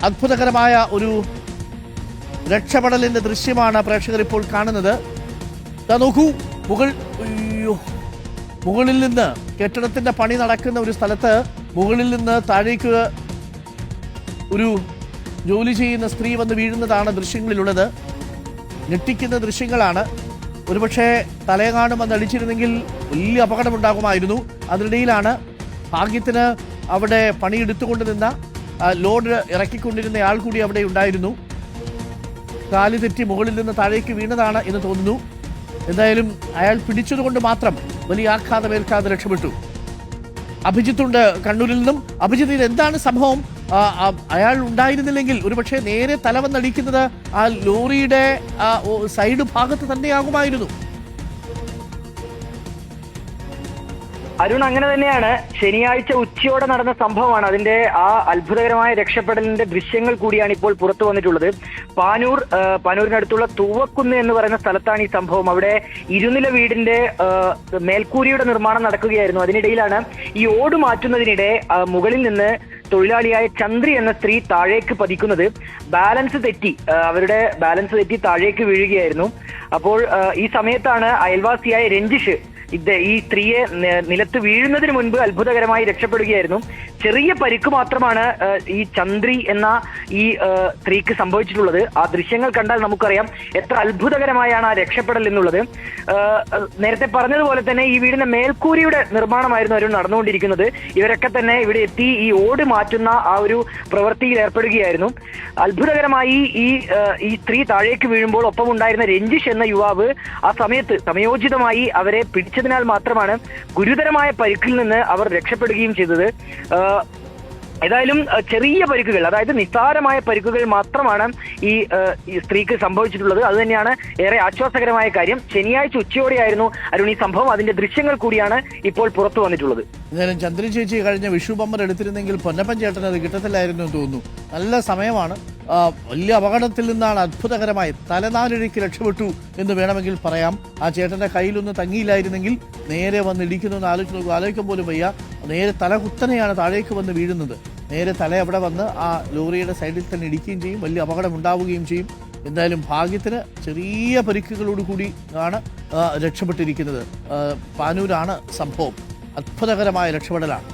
അത്ഭുതകരമായ ഒരു രക്ഷപ്പെടലിന്റെ ദൃശ്യമാണ് പ്രേക്ഷകർ ഇപ്പോൾ കാണുന്നത്. നോക്കൂ, മുകളിൽ നിന്ന് കെട്ടിടത്തിന്റെ പണി നടക്കുന്ന ഒരു സ്ഥലത്ത് മുകളിൽ നിന്ന് താഴേക്ക് ഒരു ജോലി ചെയ്യുന്ന സ്ത്രീ വന്ന് വീഴുന്നതാണ് ദൃശ്യങ്ങളിലുള്ളത്. ഞെട്ടിക്കുന്ന ദൃശ്യങ്ങളാണ്. ഒരുപക്ഷെ തലയെങ്ങാനും വന്ന് അടിച്ചിരുന്നെങ്കിൽ വലിയ അപകടമുണ്ടാകുമായിരുന്നു. അതിനിടയിലാണ് ഭാഗ്യത്തിന് അവിടെ പണിയെടുത്തുകൊണ്ട് നിന്ന ലോഡ് ഇറക്കിക്കൊണ്ടിരുന്ന ആൾ കൂടി അവിടെ ഉണ്ടായിരുന്നു. കാല് തെറ്റി മുകളിൽ നിന്ന് താഴേക്ക് വീണതാണ് എന്ന് തോന്നുന്നു. എന്തായാലും അയാൾ പിടിച്ചതുകൊണ്ട് മാത്രം വലിയ ആഘാതമേൽക്കാതെ രക്ഷപ്പെട്ടു. അഭിജിത്തുണ്ട് കണ്ണൂരിൽ നിന്നും. അഭിജിത്ത്, ഇത് എന്താണ് സംഭവം? അയാൾ ഉണ്ടായിരുന്നില്ലെങ്കിൽ ഒരുപക്ഷെ നേരെ തലവന്നടിക്കുന്നത് ആ ലോറിയുടെ സൈഡ് ഭാഗത്ത് തന്നെയാകുമായിരുന്നു. അരുൺ, അങ്ങനെ തന്നെയാണ്. ശനിയാഴ്ച ഉച്ചയോടെ നടന്ന സംഭവമാണ്. അതിന്റെ ആ അത്ഭുതകരമായ രക്ഷപ്പെടലിന്റെ ദൃശ്യങ്ങൾ കൂടിയാണ് ഇപ്പോൾ പുറത്തു വന്നിട്ടുള്ളത്. പാനൂരിനടുത്തുള്ള തൂവക്കുന്ന് എന്ന് പറയുന്ന സ്ഥലത്താണ് ഈ സംഭവം. അവിടെ ഇരുനില വീടിന്റെ മേൽക്കൂരിയുടെ നിർമ്മാണം നടക്കുകയായിരുന്നു. അതിനിടയിലാണ് ഈ ഓട് മാറ്റുന്നതിനിടെ മുകളിൽ നിന്ന് തൊഴിലാളിയായ ചന്ദ്രി എന്ന സ്ത്രീ താഴേക്ക് പതിക്കുന്നത്. അവരുടെ ബാലൻസ് തെറ്റി താഴേക്ക് വീഴുകയായിരുന്നു. അപ്പോൾ ഈ സമയത്താണ് അയൽവാസിയായ രഞ്ജിഷ് ഈ സ്ത്രീയെ നിലത്ത് വീഴുന്നതിന് മുൻപ് അത്ഭുതകരമായി രക്ഷപ്പെടുകയായിരുന്നു. ചെറിയ പരിക്ക് മാത്രമാണ് ഈ ചന്ദ്രി എന്ന ഈ സ്ത്രീക്ക് സംഭവിച്ചിട്ടുള്ളത്. ആ ദൃശ്യങ്ങൾ കണ്ടാൽ നമുക്കറിയാം എത്ര അത്ഭുതകരമായാണ് ആ രക്ഷപ്പെടൽ എന്നുള്ളത്. നേരത്തെ പറഞ്ഞതുപോലെ തന്നെ ഈ വീടിന്റെ മേൽക്കൂരിയുടെ നിർമ്മാണമായിരുന്നു അവർ നടന്നുകൊണ്ടിരിക്കുന്നത്. ഇവരൊക്കെ തന്നെ ഇവിടെ എത്തി ഈ ഓട് മാറ്റുന്ന ആ ഒരു പ്രവൃത്തിയിൽ ഏർപ്പെടുകയായിരുന്നു. അത്ഭുതകരമായി ഈ സ്ത്രീ താഴേക്ക് വീഴുമ്പോൾ ഒപ്പമുണ്ടായിരുന്ന രഞ്ജിഷ് എന്ന യുവാവ് ആ സമയത്ത് സമയോചിതമായി അവരെ പിടിച്ചതിനാൽ മാത്രമാണ് ഗുരുതരമായ പരിക്കിൽ നിന്ന് അവർ രക്ഷപ്പെടുകയും ചെയ്തത്. ഏതായാലും ചെറിയ പരിക്കുകൾ, അതായത് നിസ്സാരമായ പരിക്കുകൾ മാത്രമാണ് ഈ സ്ത്രീക്ക് സംഭവിച്ചിട്ടുള്ളത്. അത് തന്നെയാണ് ഏറെ ആശ്വാസകരമായ കാര്യം. ശനിയാഴ്ച ഉച്ചയോടെയായിരുന്നു അരുൺ ഈ സംഭവം. അതിന്റെ ദൃശ്യങ്ങൾ കൂടിയാണ് ഇപ്പോൾ പുറത്തു വന്നിട്ടുള്ളത്. എന്തായാലും ചന്ദ്രൻ ചേച്ചി കഴിഞ്ഞ വിഷു ബമ്പർ എടുത്തിരുന്നെങ്കിൽ പൊന്നപ്പൻ ചേട്ടൻ അത് കിട്ടത്തില്ലായിരുന്നു എന്ന് തോന്നുന്നു. നല്ല സമയമാണ്. വലിയ അപകടത്തിൽ നിന്നാണ് അത്ഭുതകരമായി തലനാരിഴയ്ക്ക് രക്ഷപ്പെട്ടു എന്ന് വേണമെങ്കിൽ പറയാം. ആ ചേട്ടന്റെ കയ്യിലൊന്നും തങ്ങിയില്ലായിരുന്നെങ്കിൽ നേരെ വന്ന് ഇടിക്കുന്നു ആലോചിക്കാൻ പോലും വയ്യ. നേരെ തല കുത്തനെയാണ് താഴേക്ക് വന്ന് വീഴുന്നത്. നേരെ തല അവിടെ വന്ന് ആ ലോറിയുടെ സൈഡിൽ തന്നെ ഇടിക്കുകയും ചെയ്യും. വലിയ അപകടം ഉണ്ടാവുകയും ചെയ്യും. എന്തായാലും ഭാഗ്യത്തിന് ചെറിയ പരിക്കുകളോടുകൂടി ആണ് രക്ഷപ്പെട്ടിരിക്കുന്നത്. പാനൂരാണ് സംഭവം. അത്ഭുതകരമായ രക്ഷപ്പെടലാണ്.